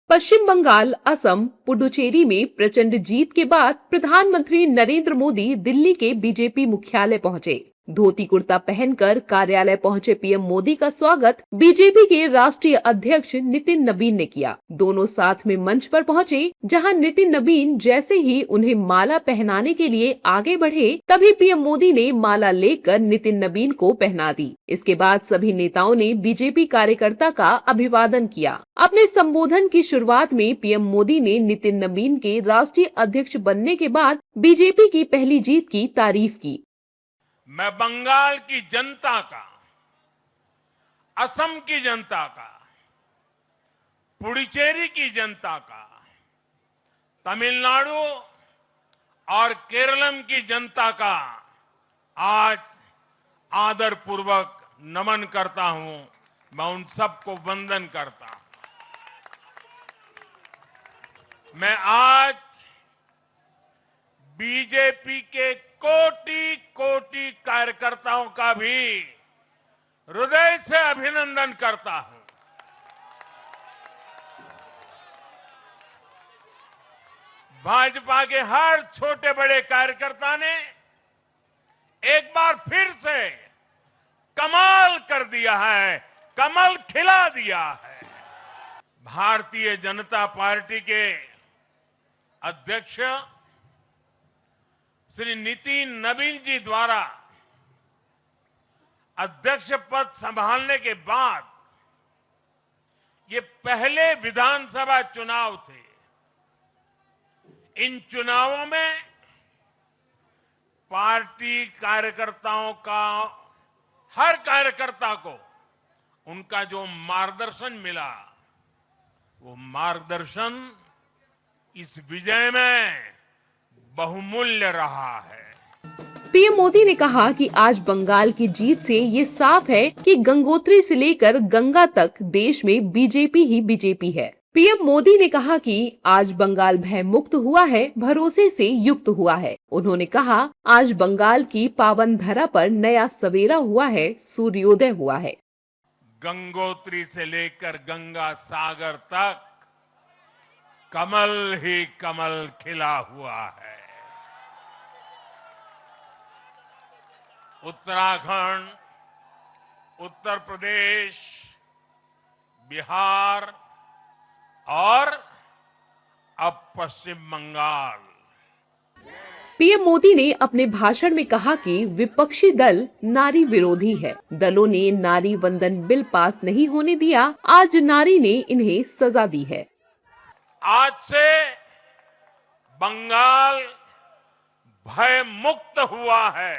पश्चिम बंगाल, असम, पुडुचेरी में प्रचंड जीत के बाद प्रधानमंत्री नरेंद्र मोदी दिल्ली के बीजेपी मुख्यालय पहुंचे। धोती कुर्ता पहनकर कार्यालय पहुंचे पीएम मोदी का स्वागत बीजेपी के राष्ट्रीय अध्यक्ष नितिन नबीन ने किया। दोनों साथ में मंच पर पहुंचे, जहां नितिन नबीन जैसे ही उन्हें माला पहनाने के लिए आगे बढ़े, तभी पीएम मोदी ने माला लेकर नितिन नबीन को पहना दी। इसके बाद सभी नेताओं ने बीजेपी कार्यकर्ता का अभिवादन किया। अपने संबोधन की शुरुआत में पीएम मोदी ने नितिन नबीन के राष्ट्रीय अध्यक्ष बनने के बाद बीजेपी की पहली जीत की तारीफ की। मैं बंगाल की जनता का, असम की जनता का, पुडुचेरी की जनता का, तमिलनाडु और केरलम की जनता का आज आदरपूर्वक नमन करता हूं। मैं उन सबको वंदन करता हूं। मैं आज बीजेपी के कोटि कोटि कार्यकर्ताओं का भी हृदय से अभिनंदन करता हूं। भाजपा के हर छोटे बड़े कार्यकर्ता ने एक बार फिर से कमाल कर दिया है, कमल खिला दिया है। भारतीय जनता पार्टी के अध्यक्ष श्री नितिन नबीन जी द्वारा अध्यक्ष पद संभालने के बाद ये पहले विधानसभा चुनाव थे। इन चुनावों में पार्टी कार्यकर्ताओं का, हर कार्यकर्ता को उनका जो मार्गदर्शन मिला, वो मार्गदर्शन इस विजय में बहुमूल्य रहा है। पीएम मोदी ने कहा कि आज बंगाल की जीत से ये साफ है कि गंगोत्री से लेकर गंगा तक देश में बीजेपी ही बीजेपी है। पीएम मोदी ने कहा कि आज बंगाल भय मुक्त हुआ है, भरोसे से युक्त हुआ है। उन्होंने कहा, आज बंगाल की पावन धरा पर नया सवेरा हुआ है, सूर्योदय हुआ है। गंगोत्री से लेकर गंगा सागर तक कमल ही कमल खिला हुआ है। उत्तराखंड, उत्तर प्रदेश, बिहार और अब पश्चिम बंगाल। पीएम मोदी ने अपने भाषण में कहा कि विपक्षी दल नारी विरोधी है। दलों ने नारी वंदन बिल पास नहीं होने दिया। आज नारी ने इन्हें सजा दी है। आज से बंगाल भय मुक्त हुआ है,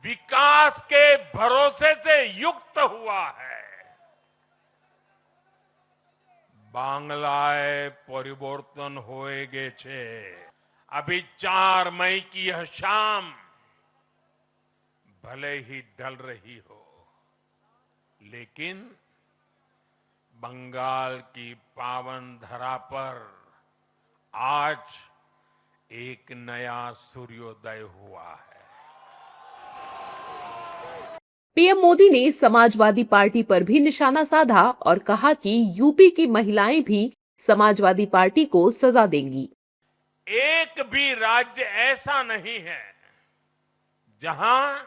विकास के भरोसे से युक्त हुआ है। बांग्लाए परिवर्तन होए गे छे। अभी 4 मई की यह शाम भले ही ढल रही हो, लेकिन बंगाल की पावन धरा पर आज एक नया सूर्योदय हुआ है। पीएम मोदी ने समाजवादी पार्टी पर भी निशाना साधा और कहा कि यूपी की महिलाएं भी समाजवादी पार्टी को सजा देंगी। एक भी राज्य ऐसा नहीं है जहां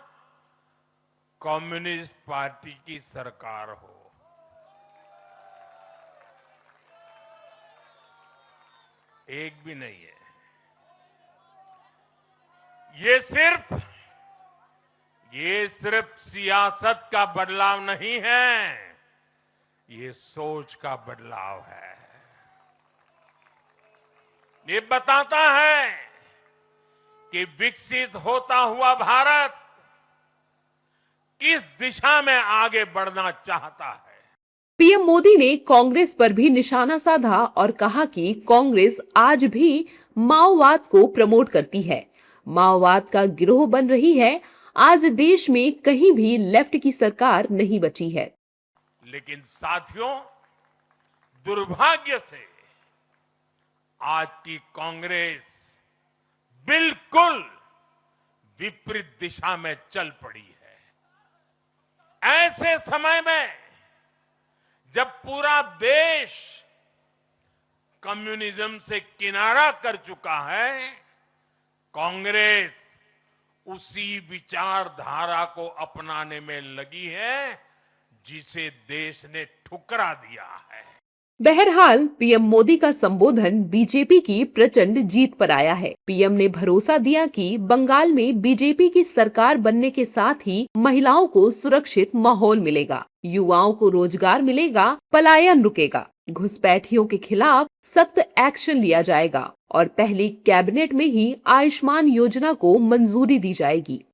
कम्युनिस्ट पार्टी की सरकार हो। एक भी नहीं है। ये सिर्फ सियासत का बदलाव नहीं है, ये सोच का बदलाव है। ये बताता है कि विकसित होता हुआ भारत किस दिशा में आगे बढ़ना चाहता है। पीएम मोदी ने कांग्रेस पर भी निशाना साधा और कहा कि कांग्रेस आज भी माओवाद को प्रमोट करती है, माओवाद का गिरोह बन रही है। आज देश में कहीं भी लेफ्ट की सरकार नहीं बची है। लेकिन साथियों, दुर्भाग्य से आज की कांग्रेस बिल्कुल विपरीत दिशा में चल पड़ी है। ऐसे समय में जब पूरा देश कम्युनिज्म से किनारा कर चुका है, कांग्रेस उसी विचारधारा को अपनाने में लगी है जिसे देश ने ठुकरा दिया है। बहरहाल पीएम मोदी का संबोधन बीजेपी की प्रचंड जीत पर आया है। पीएम ने भरोसा दिया कि बंगाल में बीजेपी की सरकार बनने के साथ ही महिलाओं को सुरक्षित माहौल मिलेगा, युवाओं को रोजगार मिलेगा, पलायन रुकेगा, घुसपैठियों के खिलाफ सख्त एक्शन लिया जाएगा और पहली कैबिनेट में ही आयुष्मान योजना को मंजूरी दी जाएगी।